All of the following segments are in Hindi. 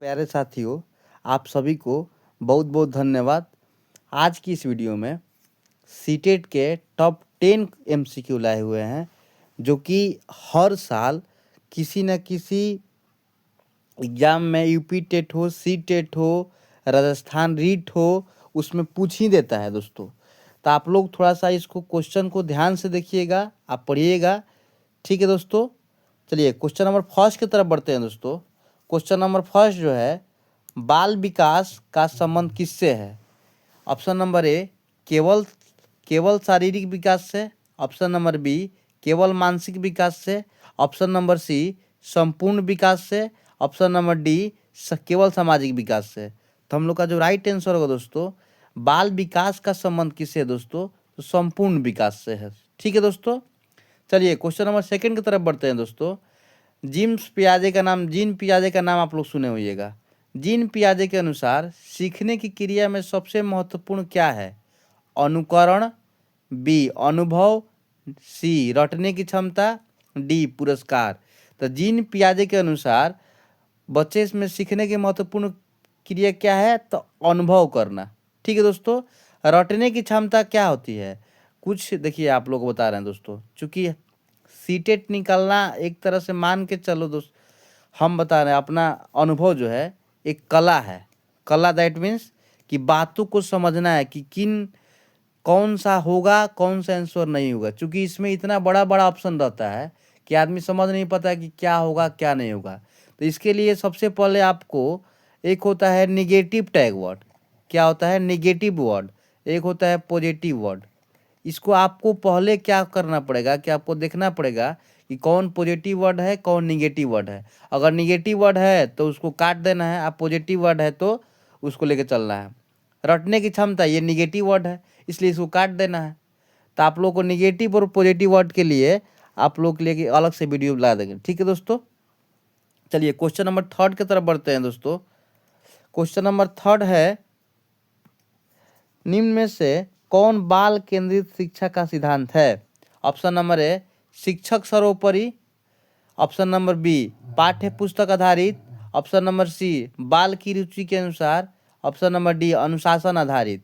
प्यारे साथियों, आप सभी को बहुत बहुत धन्यवाद। आज की इस वीडियो में सीटेट के टॉप 10 एमसीक्यू लाए हुए हैं, जो कि हर साल किसी न किसी एग्जाम में यूपी टेट हो, सी टेट हो, राजस्थान रीट हो, उसमें पूछ ही देता है दोस्तों। तो आप लोग थोड़ा सा इसको क्वेश्चन को ध्यान से देखिएगा, आप पढ़िएगा, ठीक है दोस्तों। चलिए क्वेश्चन नंबर फर्स्ट की तरफ बढ़ते हैं दोस्तों। क्वेश्चन नंबर फर्स्ट जो है, बाल विकास का संबंध किससे है? ऑप्शन नंबर ए केवल केवल शारीरिक विकास से, ऑप्शन नंबर बी केवल मानसिक विकास से, ऑप्शन नंबर सी संपूर्ण विकास से, ऑप्शन नंबर डी केवल सामाजिक विकास से। तो हम लोग का जो राइट आंसर होगा दोस्तों, बाल विकास का संबंध किससे है दोस्तों? तो संपूर्ण विकास से है, ठीक है दोस्तों। चलिए क्वेश्चन नंबर सेकंड की तरफ बढ़ते हैं दोस्तों। जीन पियाजे का नाम आप लोग सुने होइएगा। जीन पियाजे के अनुसार सीखने की क्रिया में सबसे महत्वपूर्ण क्या है? अनुकरण, बी अनुभव, सी रटने की क्षमता, डी पुरस्कार। तो जीन पियाजे के अनुसार बच्चे में सीखने की महत्वपूर्ण क्रिया क्या है? तो अनुभव करना, ठीक है दोस्तों। रटने की क्षमता क्या होती है? कुछ देखिए आप लोग बता रहे हैं दोस्तों, चूंकि सीटेट निकालना एक तरह से मान के चलो दोस्त, हम बता रहे हैं अपना अनुभव जो है एक कला है। कला दैट मीन्स कि बातों को समझना है कि कौन सा होगा, कौन सा आंसर नहीं होगा। चूंकि इसमें इतना बड़ा बड़ा ऑप्शन रहता है कि आदमी समझ नहीं पाता है कि क्या होगा क्या नहीं होगा। तो इसके लिए सबसे पहले आपको एक होता है निगेटिव टैग वर्ड। क्या होता है? Negative word. एक होता है पॉजिटिव वर्ड। इसको आपको पहले क्या करना पड़ेगा कि आपको देखना पड़ेगा कि कौन पॉजिटिव वर्ड है, कौन निगेटिव वर्ड है। अगर निगेटिव वर्ड है तो उसको काट देना है, आप पॉजिटिव वर्ड है तो उसको लेके चलना है। रटने की क्षमता ये निगेटिव वर्ड है, इसलिए इसको काट देना है। तो आप लोग को निगेटिव और पॉजिटिव वर्ड के लिए आप लोग के लिए अलग से वीडियो ला देंगे, ठीक है दोस्तों। चलिए क्वेश्चन नंबर थर्ड की तरफ बढ़ते हैं दोस्तों। क्वेश्चन नंबर थर्ड है, निम्न में से कौन बाल केंद्रित शिक्षा का सिद्धांत है? ऑप्शन नंबर ए शिक्षक सर्वोपरि, ऑप्शन नंबर बी पाठ्य पुस्तक आधारित, ऑप्शन नंबर सी बाल की रुचि के अनुसार, ऑप्शन नंबर डी अनुशासन आधारित।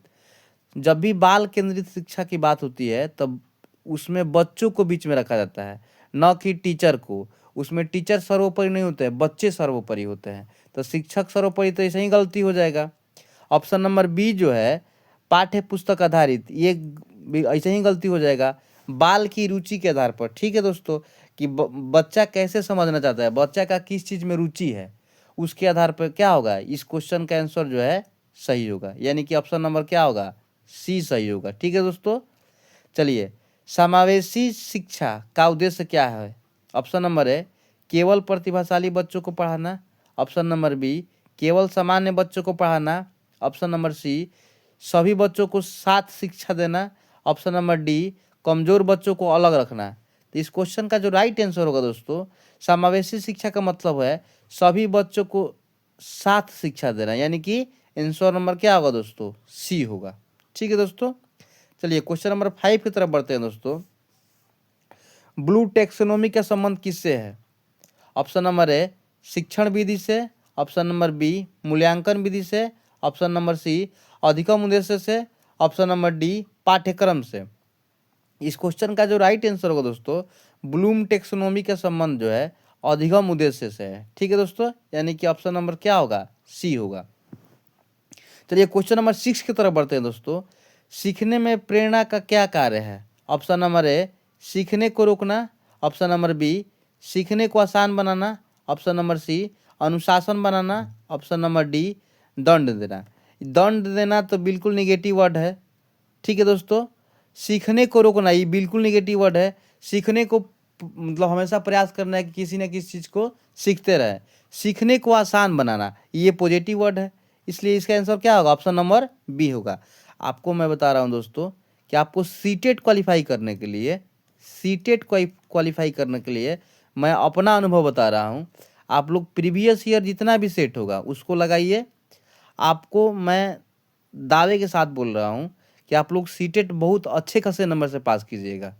जब भी बाल केंद्रित शिक्षा की बात होती है तब उसमें बच्चों को बीच में रखा जाता है, न कि टीचर को। उसमें टीचर सर्वोपरि नहीं होते हैं, बच्चे सर्वोपरि होते हैं। तो शिक्षक सर्वोपरि तो ऐसे ही गलती हो जाएगा। ऑप्शन नंबर बी जो है पाठ्य पुस्तक आधारित, ये भी ऐसे ही गलती हो जाएगा। बाल की रुचि के आधार पर, ठीक है दोस्तों, कि बच्चा कैसे समझना चाहता है, बच्चा का किस चीज़ में रुचि है, उसके आधार पर क्या होगा, इस क्वेश्चन का आंसर जो है सही होगा। यानी कि ऑप्शन नंबर क्या होगा? सी सही होगा, ठीक है दोस्तों। चलिए समावेशी शिक्षा का उद्देश्य क्या है? ऑप्शन नंबर ए केवल प्रतिभाशाली बच्चों को पढ़ाना, ऑप्शन नंबर बी केवल सामान्य बच्चों को पढ़ाना, ऑप्शन नंबर सी सभी बच्चों को साथ शिक्षा देना, ऑप्शन नंबर डी कमजोर बच्चों को अलग रखना। तो इस क्वेश्चन का जो राइट आंसर होगा दोस्तों, समावेशी शिक्षा का मतलब है सभी बच्चों को साथ शिक्षा देना, यानी कि आंसर नंबर क्या होगा दोस्तों? सी होगा, ठीक है दोस्तों। चलिए क्वेश्चन नंबर 5 की तरफ बढ़ते हैं दोस्तों। ब्लू टेक्सोनोमी का संबंध किससे है? ऑप्शन नंबर ए शिक्षण विधि से, ऑप्शन नंबर बी मूल्यांकन विधि से, ऑप्शन नंबर सी अधिगम उद्देश्य से, ऑप्शन नंबर डी पाठ्यक्रम से। इस क्वेश्चन का जो राइट आंसर होगा दोस्तों, ब्लूम टेक्सोनोमी का संबंध जो है अधिगम उद्देश्य से है, ठीक है दोस्तों। यानी कि ऑप्शन नंबर क्या होगा? सी होगा। चलिए क्वेश्चन नंबर 6 की तरफ बढ़ते हैं दोस्तों। सीखने में प्रेरणा का क्या कार्य है? ऑप्शन नंबर ए सीखने को रोकना, ऑप्शन नंबर बी सीखने को आसान बनाना, ऑप्शन नंबर सी अनुशासन बनाना, ऑप्शन नंबर डी दंड देना। दंड देना तो बिल्कुल निगेटिव वर्ड है, ठीक है दोस्तों। सीखने को रोकना ये बिल्कुल निगेटिव वर्ड है। सीखने को मतलब हमेशा प्रयास करना है कि किसी न किसी चीज़ को सीखते रहे। सीखने को आसान बनाना ये पॉजिटिव वर्ड है, इसलिए इसका आंसर क्या होगा? ऑप्शन नंबर बी होगा। आपको मैं बता रहा हूँ दोस्तों कि आपको सीटेट क्वालिफाई करने के लिए, सीटेट क्वालिफाई करने के लिए मैं अपना अनुभव बता रहा हूँ। आप लोग प्रीवियस ईयर जितना भी सेट होगा उसको लगाइए। आपको मैं दावे के साथ बोल रहा हूँ कि आप लोग सीटेट बहुत अच्छे खासे नंबर से पास कीजिएगा,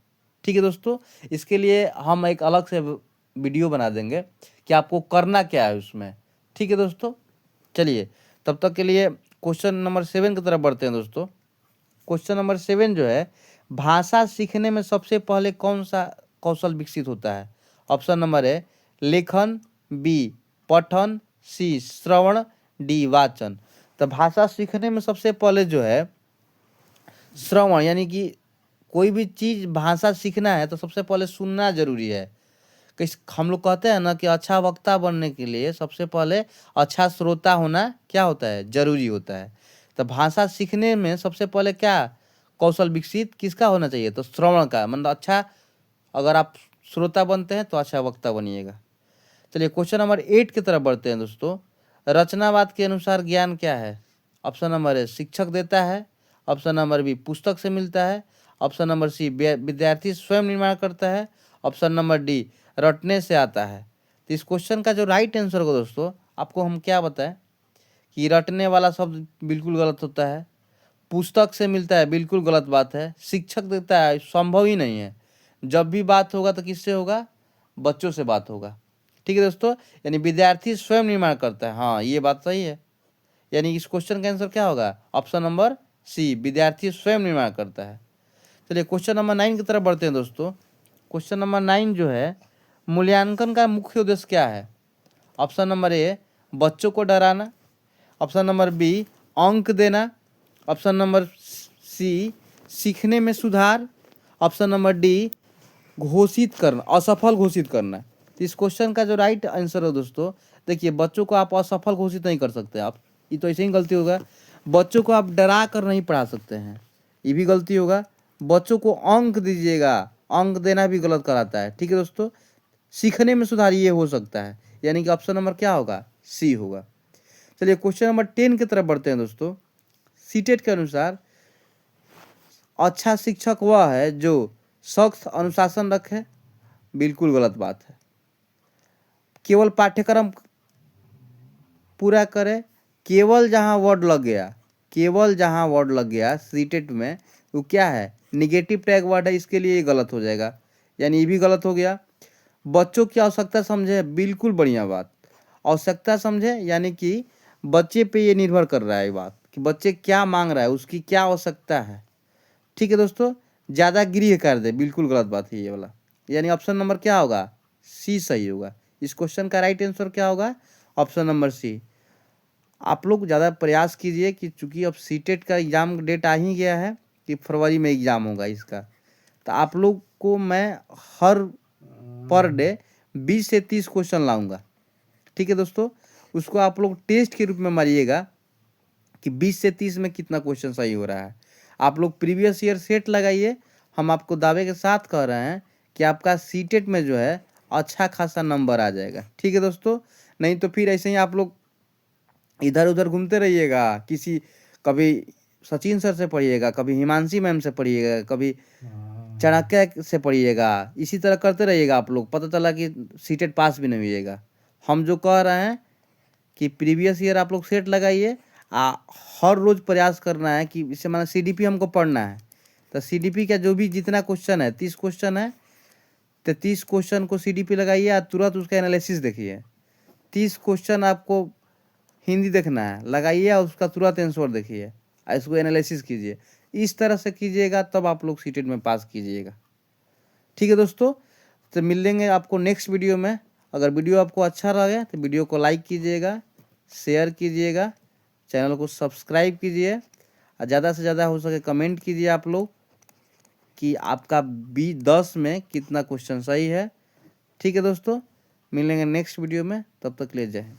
ठीक है दोस्तों। इसके लिए हम एक अलग से वीडियो बना देंगे कि आपको करना क्या है उसमें, ठीक है दोस्तों। चलिए तब तक के लिए क्वेश्चन नंबर 7 की तरफ बढ़ते हैं दोस्तों। क्वेश्चन नंबर 7 जो है, भाषा सीखने में सबसे पहले कौन सा कौशल विकसित होता है? ऑप्शन नंबर है लेखन, बी पठन, सी श्रवण, डी वाचन। तो भाषा सीखने में सबसे पहले जो है श्रवण, यानी कि कोई भी चीज़ भाषा सीखना है तो सबसे पहले सुनना जरूरी है। हम लोग कहते हैं ना कि अच्छा वक्ता बनने के लिए सबसे पहले अच्छा श्रोता होना क्या होता है, जरूरी होता है। तो भाषा सीखने में सबसे पहले क्या कौशल विकसित किसका होना चाहिए? तो श्रवण का, मतलब अच्छा अगर आप श्रोता बनते हैं तो अच्छा वक्ता बनिएगा। चलिए क्वेश्चन नंबर 8 की तरफ बढ़ते हैं दोस्तों। रचनावाद के अनुसार ज्ञान क्या है? ऑप्शन नंबर है शिक्षक देता है, ऑप्शन नंबर बी पुस्तक से मिलता है, ऑप्शन नंबर सी विद्यार्थी स्वयं निर्माण करता है, ऑप्शन नंबर डी रटने से आता है। तो इस क्वेश्चन का जो राइट आंसर होगा दोस्तों, आपको हम क्या बताएं कि रटने वाला शब्द बिल्कुल गलत होता है, पुस्तक से मिलता है बिल्कुल गलत बात है, शिक्षक देता है संभव ही नहीं है। जब भी बात होगा तो किससे होगा? बच्चों से बात होगा। ठीक है दोस्तों, यानी विद्यार्थी स्वयं निर्माण करता है, हाँ ये बात सही है। यानी इस क्वेश्चन का आंसर क्या होगा? ऑप्शन नंबर सी विद्यार्थी स्वयं निर्माण करता है। चलिए क्वेश्चन नंबर 9 की तरफ बढ़ते हैं दोस्तों। क्वेश्चन नंबर 9 जो है, मूल्यांकन का मुख्य उद्देश्य क्या है? ऑप्शन नंबर ए बच्चों को डराना, ऑप्शन नंबर बी अंक देना, ऑप्शन नंबर सी सीखने में सुधार, ऑप्शन नंबर डी घोषित करना, असफल घोषित करना। तो इस क्वेश्चन का जो राइट आंसर है दोस्तों, देखिए बच्चों को आप असफल घोषित नहीं कर सकते आप, ये तो ऐसे ही गलती होगा। बच्चों को आप डरा कर नहीं पढ़ा सकते हैं, ये भी गलती होगा। बच्चों को अंक दीजिएगा, अंक देना भी गलत कराता है। ठीक है दोस्तों, सीखने में सुधार ये हो सकता है, यानी कि ऑप्शन नंबर क्या होगा? सी होगा। चलिए क्वेश्चन नंबर 10 की तरफ बढ़ते हैं दोस्तों। सीटेट के अनुसार अच्छा शिक्षक वह है जो सख्त अनुशासन रखे, बिल्कुल गलत बात है। केवल पाठ्यक्रम पूरा करे, केवल जहाँ वर्ड लग गया, केवल जहाँ वर्ड लग गया सीटेट में वो क्या है? निगेटिव टैग वर्ड है, इसके लिए ये गलत हो जाएगा, यानी ये भी गलत हो गया। बच्चों की आवश्यकता समझे, बिल्कुल बढ़िया बात। आवश्यकता समझे यानी कि बच्चे पे ये निर्भर कर रहा है बात कि बच्चे क्या मांग रहा है, उसकी क्या आवश्यकता है। ठीक है दोस्तों, ज़्यादा गृह कर दे, बिल्कुल गलत बात है ये वाला, यानी ऑप्शन नंबर क्या होगा? सी सही होगा। इस क्वेश्चन का राइट आंसर क्या होगा? Option number C. आप लोग ज़्यादा प्रयास कीजिए कि चूंकि अब सीटेट का एग्ज़ाम डेट आ ही गया है कि फरवरी में एग्ज़ाम होगा इसका, तो आप लोग को मैं हर पर डे 20 से 30 क्वेश्चन लाऊंगा। ठीक है दोस्तों, उसको आप लोग टेस्ट के रूप में मारिएगा कि 20 से 30 में कितना क्वेश्चन सही हो रहा है। आप लोग प्रीवियस ईयर सेट लगाइए, हम आपको दावे के साथ कह रहे हैं कि आपका सीटेट में जो है अच्छा खासा नंबर आ जाएगा। ठीक है दोस्तों, नहीं तो फिर ऐसे ही आप लोग इधर उधर घूमते रहिएगा, किसी कभी सचिन सर से पढ़िएगा, कभी हिमांशी मैम से पढ़िएगा, कभी चाणक्य से पढ़िएगा, इसी तरह करते रहिएगा आप लोग, पता चला कि सीटेट पास भी नहीं होइएगा। हम जो कह रहे हैं कि प्रीवियस ईयर आप लोग सेट लगाइए, हर रोज़ प्रयास करना है कि इससे माना सीडीपी हमको पढ़ना है, तो सीडीपी का जो भी जितना क्वेश्चन है 30 क्वेश्चन है, तो 30 क्वेश्चन को सीडीपी लगाइए और तुरंत उसका एनालिसिस देखिए। 30 क्वेश्चन आपको हिंदी देखना है, लगाइए और उसका तुरंत आंसर देखिए और इसको एनालिसिस कीजिए। इस तरह से कीजिएगा तब आप लोग सीटेट में पास कीजिएगा। ठीक है दोस्तों, तो मिल लेंगे आपको नेक्स्ट वीडियो में। अगर वीडियो आपको अच्छा लगे तो वीडियो को लाइक कीजिएगा, शेयर कीजिएगा, चैनल को सब्सक्राइब कीजिए और ज़्यादा से ज़्यादा हो सके कमेंट कीजिए आप लोग कि आपका 10 में कितना क्वेश्चन सही है। ठीक है दोस्तों, मिलेंगे नेक्स्ट वीडियो में, तब तक ले जाए।